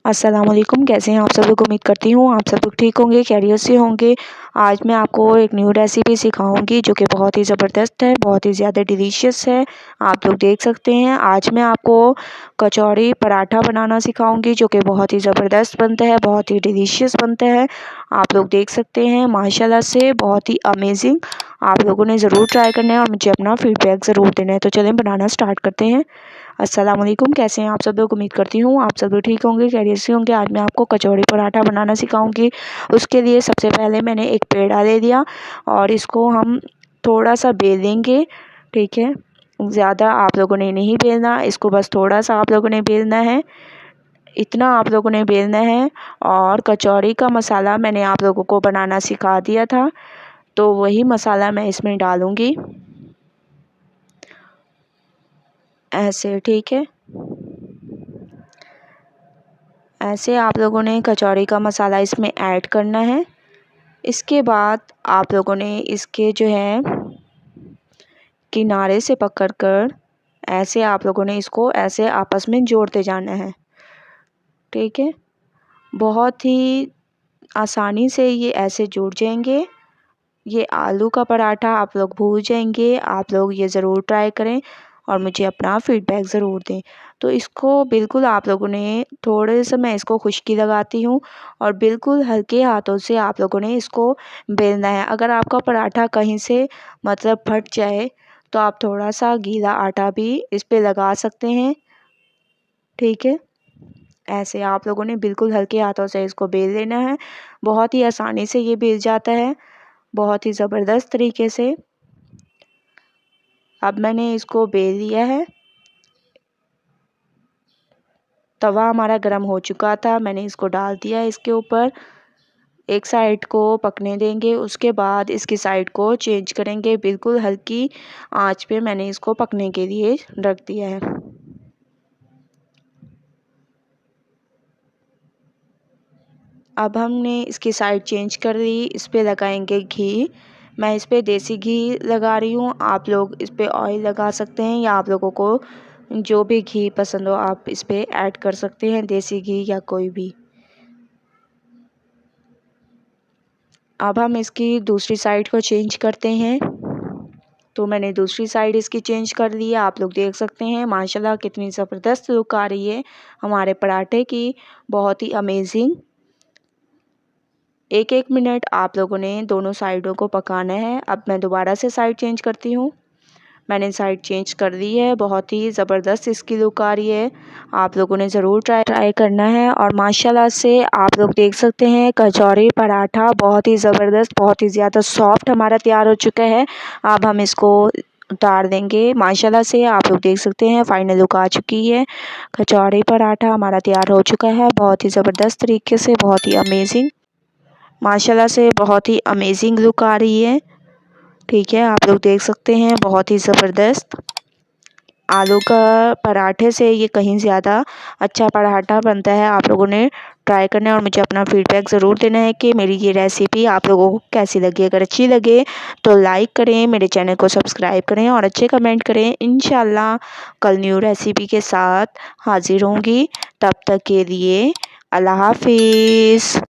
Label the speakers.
Speaker 1: अस्सलाम वालेकुम। कैसे हैं आप सब लोग? उम्मीद करती हूँ आप सब लोग ठीक होंगे, खैरियत से होंगे। आज मैं आपको एक न्यू रेसिपी सिखाऊंगी जो कि बहुत ही ज़बरदस्त है, बहुत ही ज़्यादा डिलीशियस है। आप लोग देख सकते हैं। आज मैं आपको कचौड़ी पराठा बनाना सिखाऊंगी जो कि बहुत ही ज़बरदस्त बनता है, बहुत ही डिलीशियस बनता है। आप लोग देख सकते हैं माशाल्लाह से बहुत ही अमेजिंग। आप लोगों ने ज़रूर ट्राई करना है और मुझे अपना फीडबैक ज़रूर देना है। तो चलें बनाना स्टार्ट करते हैं। अस्सलाम वालेकुम। कैसे हैं आप सब लोग? उम्मीद करती हूँ आप सब लोग ठीक होंगे, खैरियत से होंगे। आज मैं आपको कचौड़ी पराठा बनाना सिखाऊंगी। उसके लिए सबसे पहले मैंने एक पेड़ा ले लिया और इसको हम थोड़ा सा बेलेंगे। ठीक है, ज़्यादा आप लोगों ने नहीं बेलना, इसको बस थोड़ा सा आप लोगों ने बेलना है, इतना आप लोगों ने बेलना है। और कचौड़ी का मसाला मैंने आप लोगों को बनाना सिखा दिया था, तो वही मसाला मैं इसमें डालूँगी ऐसे। ठीक है, ऐसे आप लोगों ने कचौड़ी का मसाला इसमें ऐड करना है। इसके बाद आप लोगों ने इसके जो है किनारे से पकड़कर ऐसे आप लोगों ने इसको ऐसे आपस में जोड़ते जाना है। ठीक है, बहुत ही आसानी से ये ऐसे जुड़ जाएंगे। ये आलू का पराठा आप लोग भूल जाएंगे। आप लोग ये ज़रूर ट्राई करें और मुझे अपना फीडबैक ज़रूर दें। तो इसको बिल्कुल आप लोगों ने थोड़े से, मैं इसको खुश्की लगाती हूँ और बिल्कुल हल्के हाथों से आप लोगों ने इसको बेलना है। अगर आपका पराठा कहीं से मतलब फट जाए तो आप थोड़ा सा गीला आटा भी इस पे लगा सकते हैं। ठीक है, ऐसे आप लोगों ने बिल्कुल हल्के हाथों से इसको बेल लेना है। बहुत ही आसानी से ये बेल जाता है, बहुत ही ज़बरदस्त तरीके से। अब मैंने इसको बेल लिया है। तवा हमारा गर्म हो चुका था, मैंने इसको डाल दिया है इसके ऊपर। एक साइड को पकने देंगे, उसके बाद इसकी साइड को चेंज करेंगे। बिल्कुल हल्की आंच पे मैंने इसको पकने के लिए रख दिया है। अब हमने इसकी साइड चेंज कर दी। इस पे लगाएंगे घी। मैं इस पे देसी घी लगा रही हूँ, आप लोग इस पे ऑयल लगा सकते हैं या आप लोगों को जो भी घी पसंद हो आप इस पे ऐड कर सकते हैं, देसी घी या कोई भी। अब हम इसकी दूसरी साइड को चेंज करते हैं। तो मैंने दूसरी साइड इसकी चेंज कर ली है। आप लोग देख सकते हैं माशाल्लाह कितनी ज़बरदस्त लुक आ रही है हमारे पराठे की, बहुत ही अमेजिंग। एक एक मिनट आप लोगों ने दोनों साइडों को पकाना है। अब मैं दोबारा से साइड चेंज करती हूँ। मैंने साइड चेंज कर दी है, बहुत ही ज़बरदस्त इसकी लुक आ रही है। आप लोगों ने ज़रूर ट्राई करना है। और माशाल्लाह से आप लोग देख सकते हैं कचौड़ी पराठा बहुत ही ज़बरदस्त, बहुत ही ज़्यादा सॉफ्ट हमारा तैयार हो चुका है। अब हम इसको उतार देंगे। माशाल्लाह से आप लोग देख सकते हैं फाइनल लुक आ चुकी है। कचौड़ी पराठा हमारा तैयार हो चुका है, बहुत ही ज़बरदस्त तरीके से, बहुत ही अमेजिंग। माशाल्लाह से बहुत ही अमेजिंग लुक आ रही है। ठीक है, आप लोग देख सकते हैं बहुत ही ज़बरदस्त। आलू का पराठे से ये कहीं ज़्यादा अच्छा पराठा बनता है। आप लोगों ने ट्राई करना है और मुझे अपना फीडबैक ज़रूर देना है कि मेरी ये रेसिपी आप लोगों को कैसी लगी। अगर अच्छी लगे तो लाइक करें, मेरे चैनल को सब्सक्राइब करें और अच्छे कमेंट करें। इंशाल्लाह कल न्यू रेसिपी के साथ हाज़िर होंगी। तब तक के लिए अल्लाह हाफिज़।